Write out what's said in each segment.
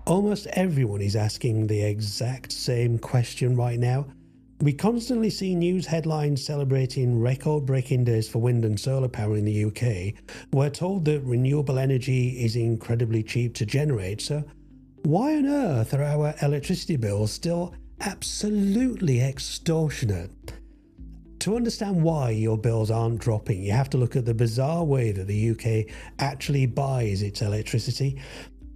Almost everyone is asking the exact same question right now. We constantly see news headlines celebrating record-breaking days for wind and solar power in the UK. We're told that renewable energy is incredibly cheap to generate, so why on earth are our electricity bills still absolutely extortionate? To understand why your bills aren't dropping, you have to look at the bizarre way that the UK actually buys its electricity.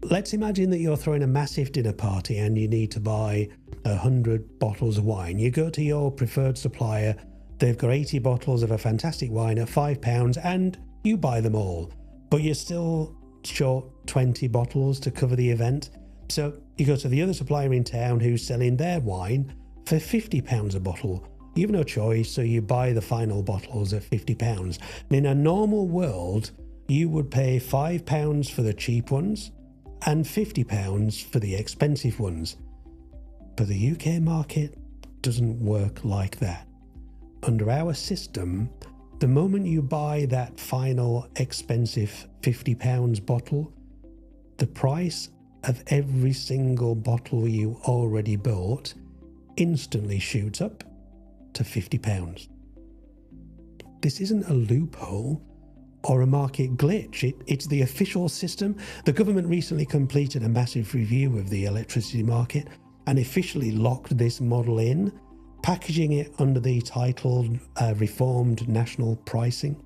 Let's imagine that you're throwing a massive dinner party and you need to buy 100 bottles of wine. You go to your preferred supplier, they've got 80 bottles of a fantastic wine at £5 and you buy them all, but you're still short 20 bottles to cover the event. So you go to the other supplier in town who's selling their wine for £50 a bottle. You have no choice, so you buy the final bottles at £50. And in a normal world, you would pay £5 for the cheap ones and £50 for the expensive ones. But the UK market doesn't work like that. Under our system, the moment you buy that final expensive £50 bottle, the price of every single bottle you already bought instantly shoots up to £50. This isn't a loophole or a market glitch. It's the official system. The government recently completed a massive review of the electricity market and officially locked this model in, packaging it under the title Reformed National Pricing.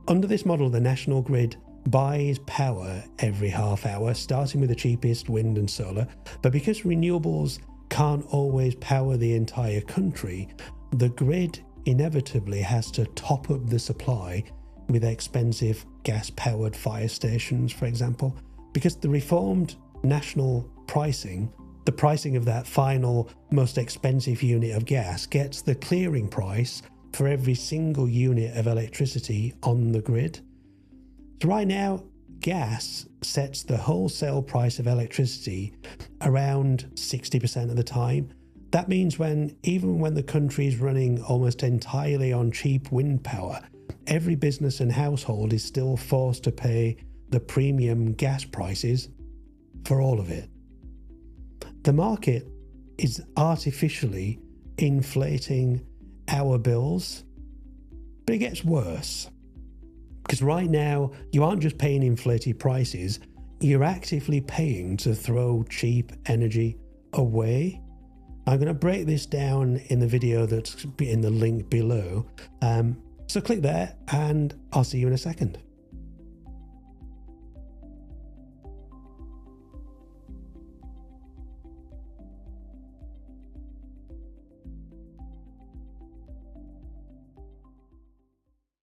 Under this model, the national grid buys power every half hour, starting with the cheapest wind and solar. But because renewables can't always power the entire country, the grid inevitably has to top up the supply with expensive gas-powered fire stations, for example. Because the reformed national pricing, the pricing of that final most expensive unit of gas, gets the clearing price for every single unit of electricity on the grid. So right now, gas sets the wholesale price of electricity around 60% of the time. That means even when the country is running almost entirely on cheap wind power, every business and household is still forced to pay the premium gas prices for all of it. The market is artificially inflating our bills, but it gets worse. Because right now, you aren't just paying inflated prices, you're actively paying to throw cheap energy away. I'm going to break this down in the video that's in the link below. So click there and I'll see you in a second.